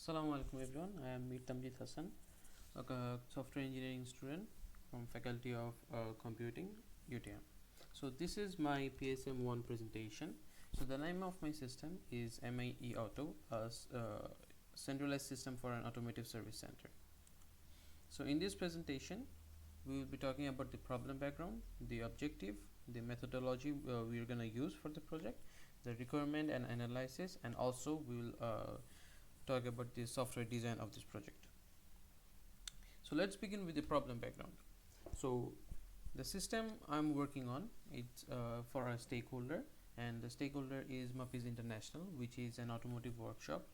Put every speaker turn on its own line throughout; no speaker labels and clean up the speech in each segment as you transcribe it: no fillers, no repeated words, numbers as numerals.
Assalamu alaikum everyone. I am Mir Tamzid Hasan, a software engineering student from Faculty of Computing, UTM. So this is my PSM1 presentation. So the name of my system is MIE Auto, a centralized system for an automotive service center. So in this presentation, we will be talking about the problem background, the objective, the methodology we are going to use for the project, the requirement and analysis, and also we will talk about the software design of this project. So let's begin with the problem background. So the system I'm working on, it's for a stakeholder, and the stakeholder is Mappies International, which is an automotive workshop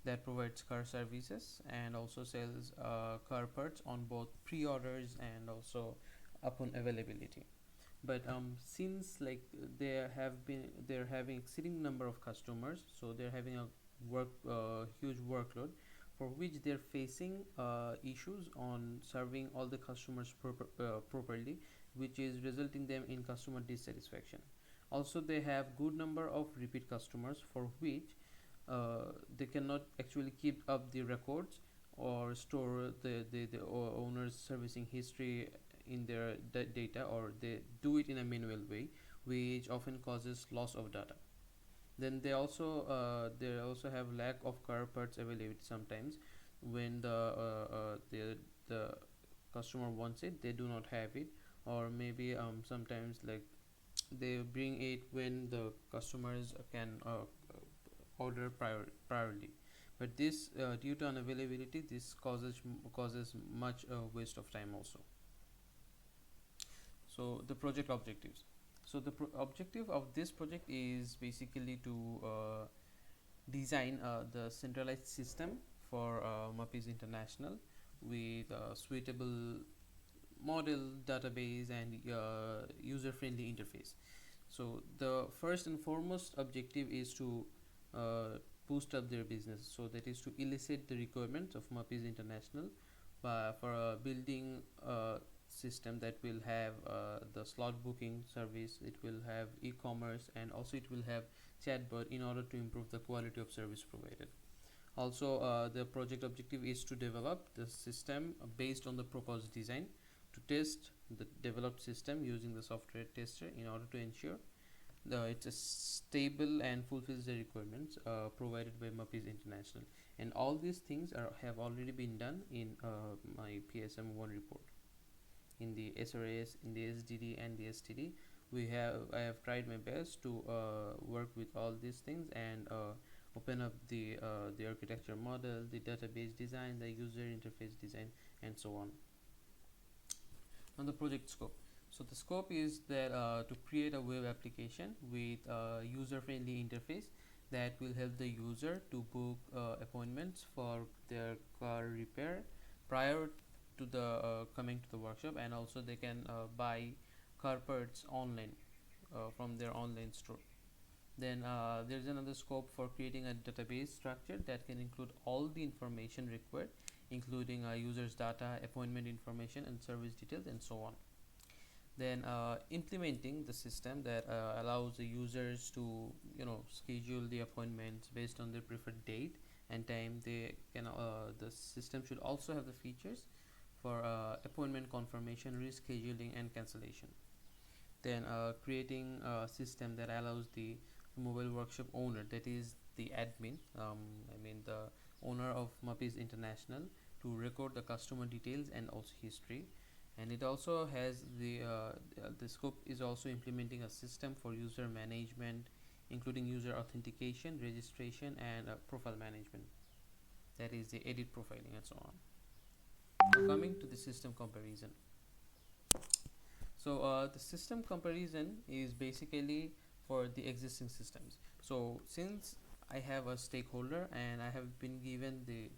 that provides car services and also sells car parts on both pre-orders and also upon availability. But since like they're having exceeding number of customers, so they're having a huge workload, for which they're facing issues on serving all the customers properly, which is resulting them in customer dissatisfaction. Also, they have good number of repeat customers for which they cannot actually keep up the records or store the owner's servicing history in their data, or they do it in a manual way, which often causes loss of data. Then they also have lack of car parts availability. Sometimes when the customer wants it, they do not have it, or maybe sometimes like they bring it when the customers can order priorly. But this due to unavailability, this causes much waste of time also. So the project objectives. So the objective of this project is basically to design the centralized system for Mappies International with a suitable model, database, and user-friendly interface. So the first and foremost objective is to boost up their business. So that is to elicit the requirements of Mappies International for building a system that will have the slot booking service. It will have e-commerce, and also it will have chatbot in order to improve the quality of service provided. Also, the project objective is to develop the system based on the proposed design, to test the developed system using the software tester in order to ensure it's a stable and fulfills the requirements provided by Mappies International. And all these things have already been done in my PSM1 report. In the SRS, in the SDD and the STD, I have tried my best to work with all these things and open up the architecture model, the database design, the user interface design, and so on. On the project scope. So the scope is that to create a web application with a user-friendly interface that will help the user to book appointments for their car repair prior to the coming to the workshop, and also they can buy car parts online from their online store. Then there's another scope for creating a database structure that can include all the information required, including users data, appointment information, and service details, and so on. Then implementing the system that allows the users to schedule the appointments based on their preferred date and time. They can the system should also have the features for appointment confirmation, rescheduling, and cancellation. Then creating a system that allows the mobile workshop owner, that is the admin, the owner of Mappies International, to record the customer details and also history. And it also has the scope is also implementing a system for user management, including user authentication, registration, and profile management, that is the edit profiling and so on. Now coming to the system comparison. So the system comparison is basically for the existing systems. So since I have a stakeholder and I have been given the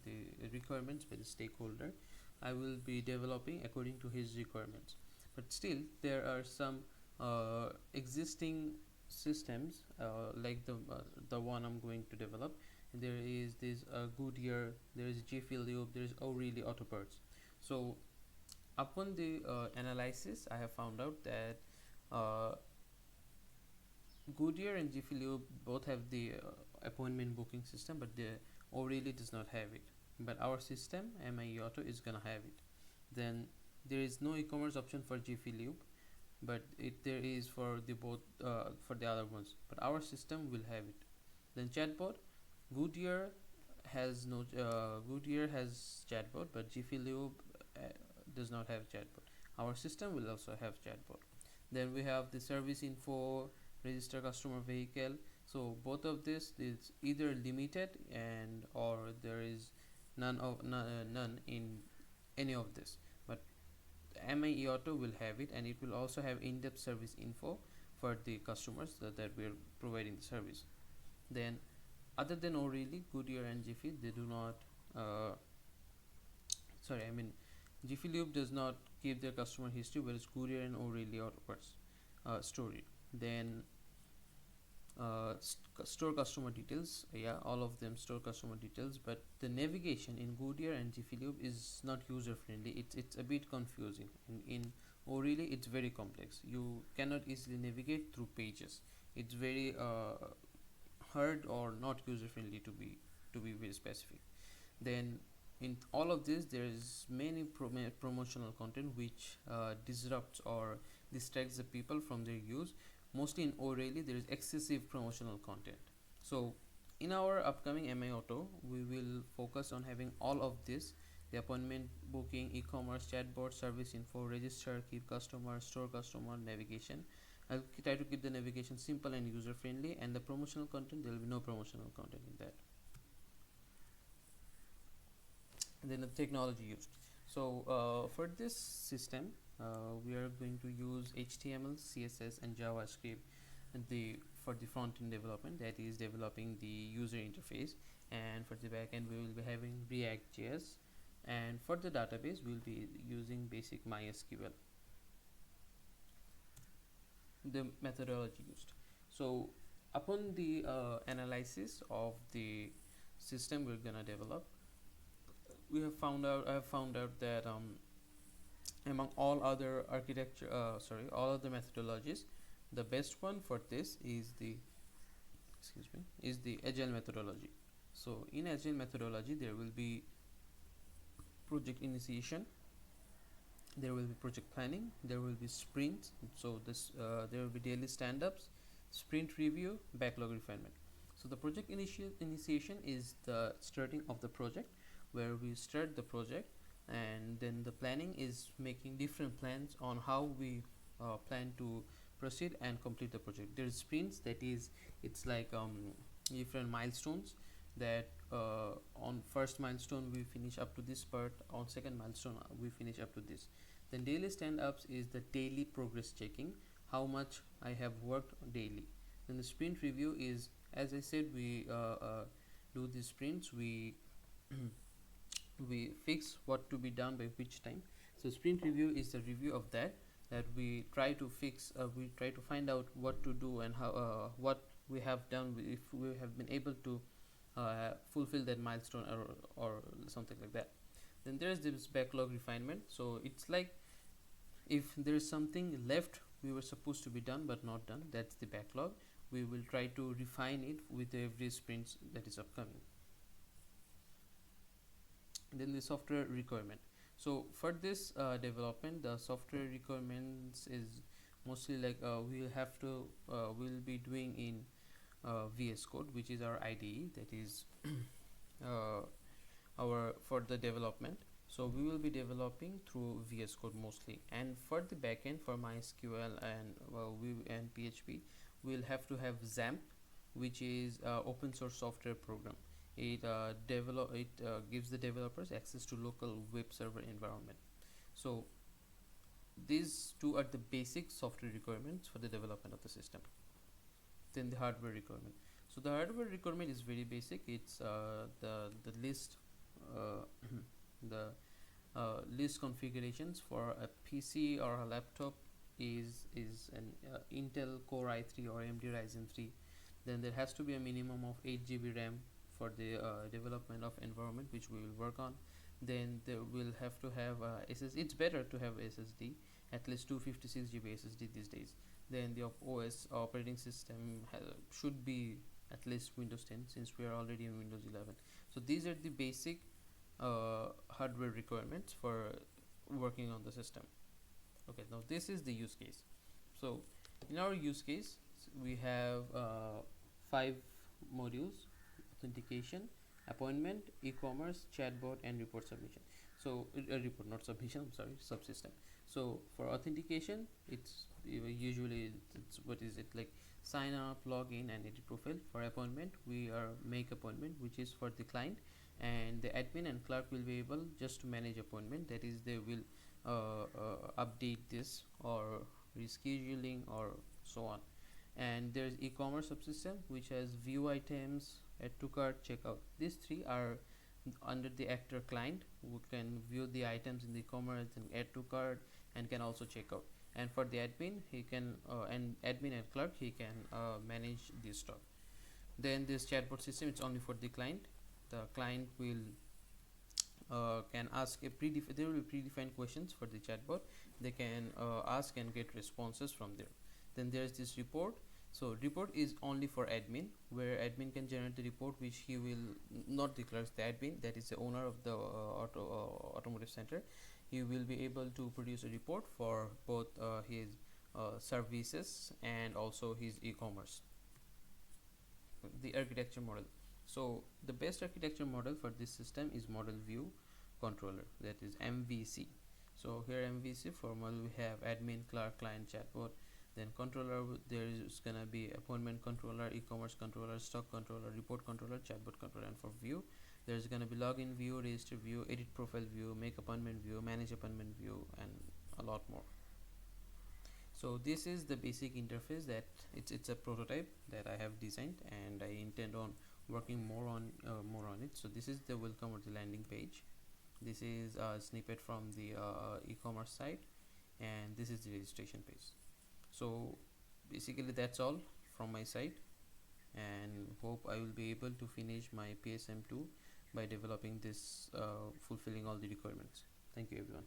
requirements by the stakeholder, I will be developing according to his requirements. But still there are some existing systems like the one I'm going to develop. There is this Goodyear, there is Jiffy Lube, there is O'Reilly Auto Parts. So upon the analysis, I have found out that Goodyear and Jiffy Lube both have the appointment booking system, but the O'Reilly does not have it. but our system MIE Auto is gonna have it. Then there is no e-commerce option for Jiffy Lube, but there is for the both for the other ones, but our system will have it. Then chatbot, Goodyear Goodyear has chatbot, but Jiffy Lube does not have chatbot. Our system will also have chatbot. Then we have the service info, register customer vehicle. So both of this is either limited and or there is none in any of this. But MIE Auto will have it, and it will also have in-depth service info for the customers that we are providing the service. Then other than O'Reilly, Goodyear and Jiffy, they do not Jiffy Lube does not keep their customer history, whereas Goodyear and O'Reilly are stored. Then store customer details, yeah, all of them store customer details, but the navigation in Goodyear and Jiffy Lube is not user friendly. It's a bit confusing. In O'Reilly it's very complex. You cannot easily navigate through pages. It's very hard or not user friendly, to be very specific. Then in all of this there is many promotional content which disrupts or distracts the people from their use. Mostly in O'Reilly there is excessive promotional content. So in our upcoming MI Auto we will focus on having all of this: the appointment booking, e-commerce, chatbot, service info, register, keep customer, store customer, navigation. I'll try to keep the navigation simple and user friendly, and the promotional content, there will be no promotional content in that. And then the technology used. So for this system we are going to use HTML, CSS and JavaScript for the front-end development, that is developing the user interface, and for the backend we will be having React.js, and for the database we will be using basic MySQL. The methodology used. So upon the analysis of the system we're gonna develop, I have found out that among all other all other methodologies, the best one for this is the agile methodology. So in agile methodology there will be project initiation, there will be project planning, there will be sprints. So there will be daily stand-ups, sprint review, backlog refinement. So the project initiation is the starting of the project, where we start the project, and then the planning is making different plans on how we plan to proceed and complete the project. There is sprints, that is, it's like different milestones, that on first milestone we finish up to this part, on second milestone we finish up to this. Then daily stand-ups is the daily progress checking, how much I have worked daily. Then the sprint review is, as I said, we do the sprints, we we fix what to be done by which time. So sprint review is the review of that we try to fix, we try to find out what to do and how what we have done, if we have been able to fulfill that milestone or something like that. Then there is this backlog refinement. So it's like if there is something left we were supposed to be done but not done, that's the backlog. We will try to refine it with every sprint that is upcoming. Then the software requirement. So for this development, the software requirements is mostly like we'll be doing in VS Code, which is our IDE, that is our for the development. So we will be developing through VS Code mostly, and for the backend, for MySQL and PHP, we'll have to have XAMPP, which is open source software program. It gives the developers access to local web server environment. So these two are the basic software requirements for the development of the system. Then the hardware requirement. So the hardware requirement is very basic. It's the list list configurations for a PC or a laptop is an Intel Core i3 or AMD Ryzen 3. Then there has to be a minimum of 8 GB RAM for the development of environment which we will work on. Then there will have to have SSD. It's better to have SSD, at least 256 GB SSD these days. Then the OS operating system should be at least Windows 10, since we are already in Windows 11. So these are the basic hardware requirements for working on the system. Okay, now this is the use case. So in our use case, we have 5 modules: authentication, appointment, e-commerce, chatbot, and report submission. So report, not submission, I'm sorry, subsystem. So for authentication, it's usually what is it, like sign up, log in, and edit profile. For appointment, we are make appointment, which is for the client, and the admin and clerk will be able just to manage appointment. That is, they will update this or rescheduling or so on. And there's e-commerce subsystem, which has view items, add to cart, checkout. These 3 are under the actor client, who can view the items in the e-commerce and add to cart, and can also check out. And for the admin, he can and admin and clerk, he can manage this stock. Then this chatbot system, it's only for the client. The client will can ask there will be predefined questions for the chatbot. They can ask and get responses from there. Then there's this report. So report is only for admin, where admin can generate the report, which he will not declare the admin, that is the owner of the automotive center. He will be able to produce a report for both his services and also his e-commerce. The architecture model. So the best architecture model for this system is model view controller, that is MVC. So here MVC for model we have admin, clerk, client, chatbot. Then controller, there is gonna be appointment controller, e-commerce controller, stock controller, report controller, chatbot controller. And for view, there's gonna be login view, register view, edit profile view, make appointment view, manage appointment view, and a lot more. So this is the basic interface that it's a prototype that I have designed, and I intend on working more on it. So this is the welcome or the landing page. This is a snippet from the e-commerce site, and this is the registration page. So basically that's all from my side, and hope I will be able to finish my PSM2 by developing this fulfilling all the requirements. Thank you everyone.